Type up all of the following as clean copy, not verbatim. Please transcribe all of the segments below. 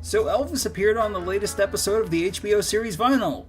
So Elvis appeared on the latest episode of the HBO series Vinyl.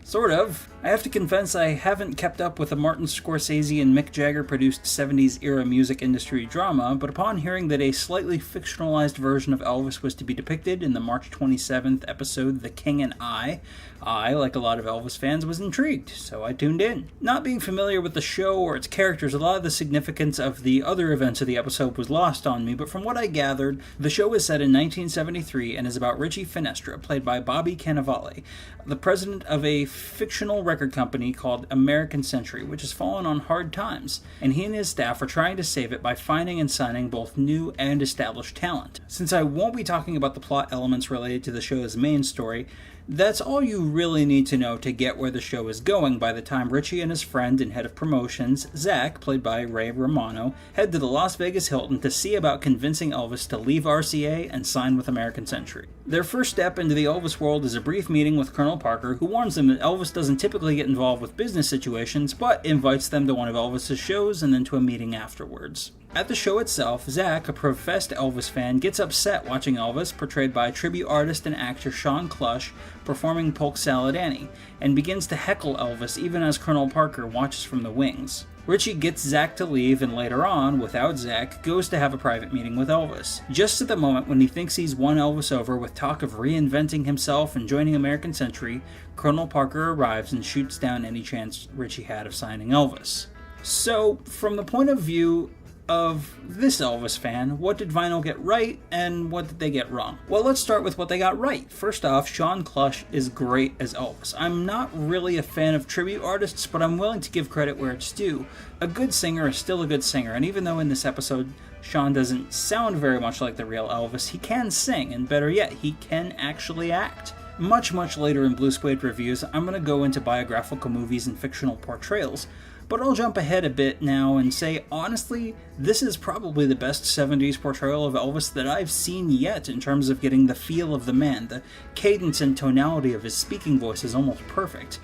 Sort of. I have to confess I haven't kept up with the Martin Scorsese and Mick Jagger produced 70s era music industry drama, but upon hearing that a slightly fictionalized version of Elvis was to be depicted in the March 27th episode The King and I, like a lot of Elvis fans, was intrigued, so I tuned in. Not being familiar with the show or its characters, a lot of the significance of the other events of the episode was lost on me, but from what I gathered, the show is set in 1973 and is about Richie Finestra, played by Bobby Cannavale, the president of a fictional record company called American Century, which has fallen on hard times, and he and his staff are trying to save it by finding and signing both new and established talent. Since I won't be talking about the plot elements related to the show's main story, that's all you really need to know to get where the show is going by the time Richie and his friend and head of promotions, Zach, played by Ray Romano, head to the Las Vegas Hilton to see about convincing Elvis to leave RCA and sign with American Century. Their first step into the Elvis world is a brief meeting with Colonel Parker, who warns them that Elvis doesn't typically get involved with business situations, but invites them to one of Elvis's shows and then to a meeting afterwards. At the show itself, Zach, a professed Elvis fan, gets upset watching Elvis, portrayed by tribute artist and actor Sean Clush, performing Polk Salad Annie, and begins to heckle Elvis even as Colonel Parker watches from the wings. Richie gets Zach to leave and later on, without Zach, goes to have a private meeting with Elvis. Just at the moment when he thinks he's won Elvis over with talk of reinventing himself and joining American Century, Colonel Parker arrives and shoots down any chance Richie had of signing Elvis. So, from the point of view of this Elvis fan, what did Vinyl get right and what did they get wrong? Well, let's start with what they got right. First off, Sean Clush is great as Elvis. I'm not really a fan of tribute artists, but I'm willing to give credit where it's due. A good singer is still a good singer, and even though in this episode Sean doesn't sound very much like the real Elvis, he can sing, and better yet, he can actually act. Much later in Blue Suede Reviews, I'm going to go into biographical movies and fictional portrayals, but I'll jump ahead a bit now and say, honestly, this is probably the best 70s portrayal of Elvis that I've seen yet in terms of getting the feel of the man. The cadence and tonality of his speaking voice is almost perfect.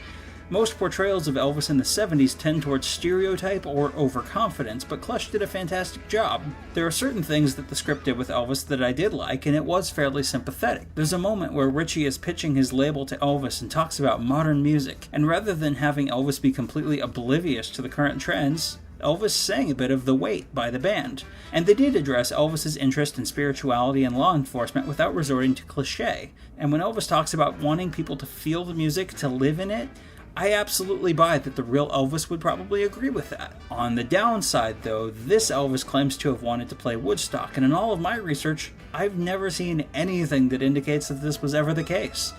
Most portrayals of Elvis in the 70s tend towards stereotype or overconfidence, but Clush did a fantastic job. There are certain things that the script did with Elvis that I did like, and it was fairly sympathetic. There's a moment where Richie is pitching his label to Elvis and talks about modern music, and rather than having Elvis be completely oblivious to the current trends, Elvis sang a bit of The Weight by the band. And they did address Elvis's interest in spirituality and law enforcement without resorting to cliché. And when Elvis talks about wanting people to feel the music, to live in it, I absolutely buy that the real Elvis would probably agree with that. On the downside, though, this Elvis claims to have wanted to play Woodstock, and in all of my research, I've never seen anything that indicates that this was ever the case.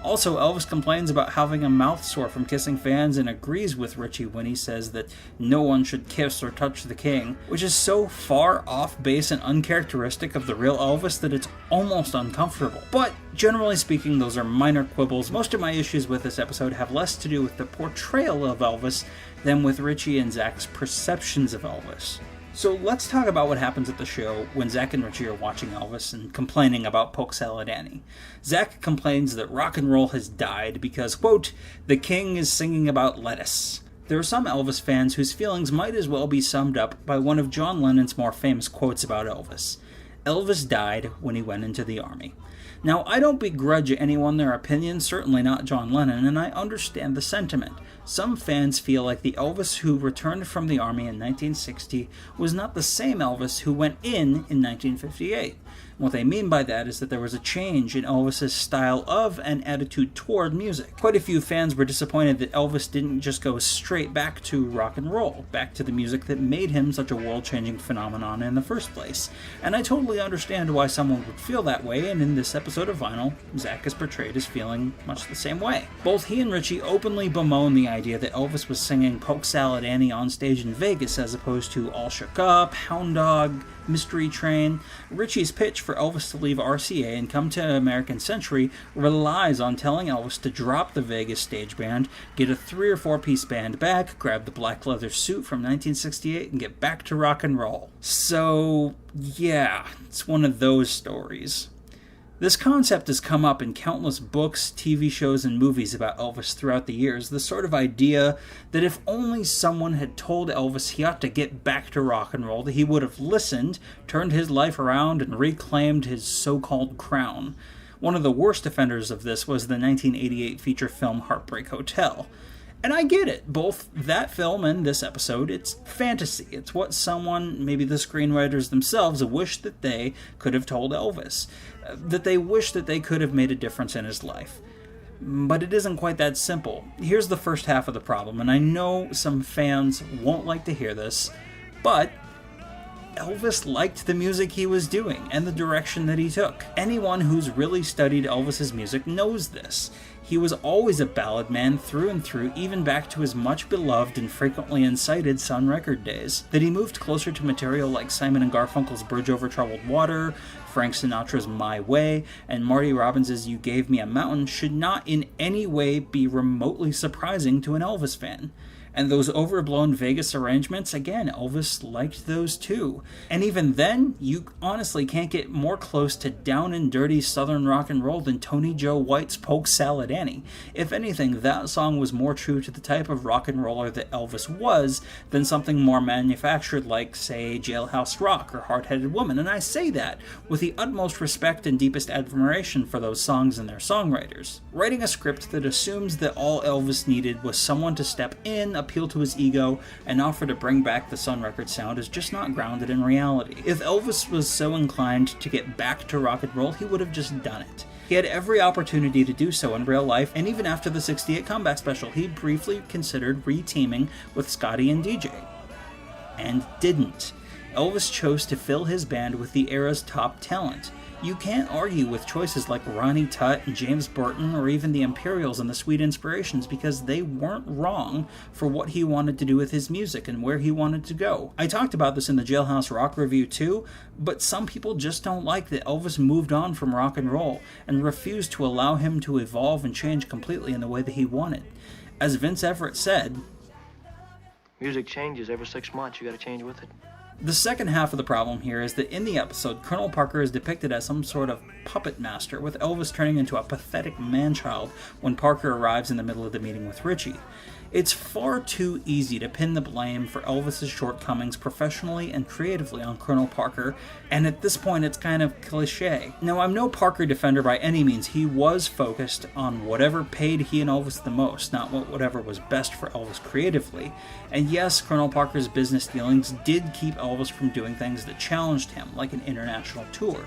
Also, Elvis complains about having a mouth sore from kissing fans and agrees with Richie when he says that no one should kiss or touch the king, which is so far off base and uncharacteristic of the real Elvis that it's almost uncomfortable. But generally speaking, those are minor quibbles. Most of my issues with this episode have less to do with the portrayal of Elvis than with Richie and Zach's perceptions of Elvis. So let's talk about what happens at the show when Zach and Richie are watching Elvis and complaining about Polk Salad Annie. Zach complains that rock and roll has died because, quote, the king is singing about lettuce. There are some Elvis fans whose feelings might as well be summed up by one of John Lennon's more famous quotes about Elvis. Elvis died when he went into the army. Now, I don't begrudge anyone their opinion, certainly not John Lennon, and I understand the sentiment. Some fans feel like the Elvis who returned from the army in 1960 was not the same Elvis who went in 1958. What they mean by that is that there was a change in Elvis's style of and attitude toward music. Quite a few fans were disappointed that Elvis didn't just go straight back to rock and roll, back to the music that made him such a world-changing phenomenon in the first place. And I totally understand why someone would feel that way, and in this episode of Vinyl, Zach is portrayed as feeling much the same way. Both he and Richie openly bemoan the idea that Elvis was singing Polk Salad Annie on stage in Vegas as opposed to All Shook Up, Hound Dog, Mystery Train. Richie's pitch for Elvis to leave RCA and come to American Century relies on telling Elvis to drop the Vegas stage band, get a 3 or 4 piece band back, grab the black leather suit from 1968, and get back to rock and roll. So, yeah, it's one of those stories. This concept has come up in countless books, TV shows, and movies about Elvis throughout the years, the sort of idea that if only someone had told Elvis he ought to get back to rock and roll, that he would have listened, turned his life around, and reclaimed his so-called crown. One of the worst offenders of this was the 1988 feature film Heartbreak Hotel. And I get it, both that film and this episode, it's fantasy. It's what someone, maybe the screenwriters themselves, wish that they could have told Elvis. That they wish that they could have made a difference in his life. But it isn't quite that simple. Here's the first half of the problem, and I know some fans won't like to hear this, but Elvis liked the music he was doing and the direction that he took. Anyone who's really studied Elvis's music knows this. He was always a ballad man through and through, even back to his much beloved and frequently incited Sun Record days. That he moved closer to material like Simon & Garfunkel's Bridge Over Troubled Water, Frank Sinatra's My Way, and Marty Robbins' You Gave Me a Mountain should not in any way be remotely surprising to an Elvis fan. And those overblown Vegas arrangements, again, Elvis liked those too. And even then, you honestly can't get more close to down and dirty Southern rock and roll than Tony Joe White's Polk Salad Annie. If anything, that song was more true to the type of rock and roller that Elvis was than something more manufactured like, say, Jailhouse Rock or Hard-Headed Woman. And I say that with the utmost respect and deepest admiration for those songs and their songwriters. Writing a script that assumes that all Elvis needed was someone to step in, appeal to his ego, and offer to bring back the Sun Record sound is just not grounded in reality. If Elvis was so inclined to get back to rock and roll, he would have just done it. He had every opportunity to do so in real life, and even after the '68 comeback special, he briefly considered re-teaming with Scotty and DJ. And didn't. Elvis chose to fill his band with the era's top talent. You can't argue with choices like Ronnie Tutt and James Burton or even the Imperials and the Sweet Inspirations because they weren't wrong for what he wanted to do with his music and where he wanted to go. I talked about this in the Jailhouse Rock review too, but some people just don't like that Elvis moved on from rock and roll and refused to allow him to evolve and change completely in the way that he wanted. As Vince Everett said, "Music changes every 6 months, you gotta change with it." The second half of the problem here is that in the episode, Colonel Parker is depicted as some sort of puppet master, with Elvis turning into a pathetic man-child when Parker arrives in the middle of the meeting with Richie. It's far too easy to pin the blame for Elvis's shortcomings professionally and creatively on Colonel Parker, and at this point it's kind of cliche. Now, I'm no Parker defender by any means. He was focused on whatever paid he and Elvis the most, not whatever was best for Elvis creatively. And yes, Colonel Parker's business dealings did keep Elvis from doing things that challenged him, like an international tour.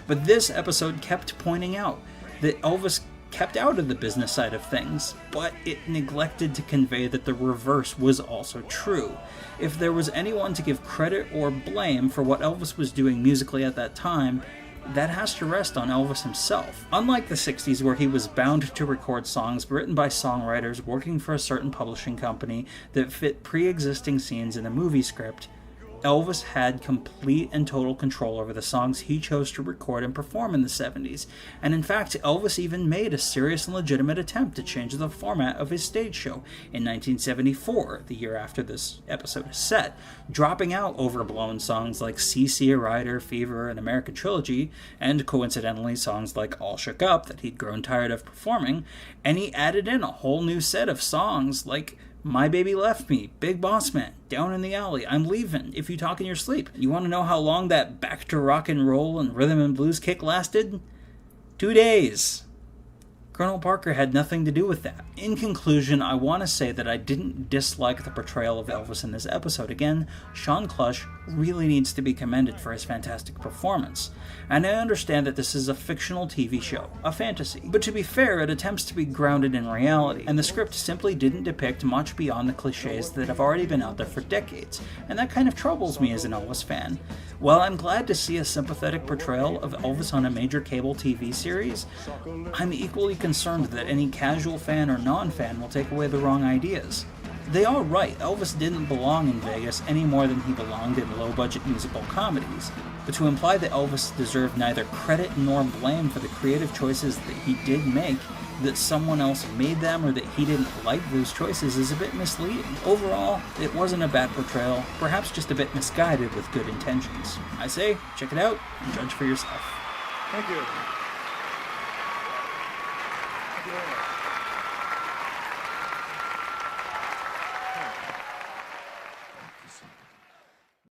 But this episode kept pointing out that Elvis kept out of the business side of things, but it neglected to convey that the reverse was also true. If there was anyone to give credit or blame for what Elvis was doing musically at that time, that has to rest on Elvis himself. Unlike the 60s, where he was bound to record songs written by songwriters working for a certain publishing company that fit pre-existing scenes in a movie script, Elvis had complete and total control over the songs he chose to record and perform in the 70s, and in fact, Elvis even made a serious and legitimate attempt to change the format of his stage show in 1974, the year after this episode is set, dropping out overblown songs like CC a Rider, Fever, and American Trilogy, and coincidentally songs like All Shook Up that he'd grown tired of performing, and he added in a whole new set of songs like My Baby Left Me, Big Boss Man, Down in the Alley, I'm Leavin', If You Talk in Your Sleep. You want to know how long that back to rock and roll and rhythm and blues kick lasted? 2 days. Colonel Parker had nothing to do with that. In conclusion, I want to say that I didn't dislike the portrayal of Elvis in this episode. Again, Sean Clush really needs to be commended for his fantastic performance. And I understand that this is a fictional TV show, a fantasy. But to be fair, it attempts to be grounded in reality, and the script simply didn't depict much beyond the cliches that have already been out there for decades, and that kind of troubles me as an Elvis fan. While I'm glad to see a sympathetic portrayal of Elvis on a major cable TV series, I'm equally concerned that any casual fan or non-fan will take away the wrong ideas. They are right, Elvis didn't belong in Vegas any more than he belonged in low-budget musical comedies, but to imply that Elvis deserved neither credit nor blame for the creative choices that he did make, that someone else made them or that he didn't like those choices is a bit misleading. Overall, it wasn't a bad portrayal, perhaps just a bit misguided with good intentions. I say, check it out and judge for yourself. Thank you. Thank you very much.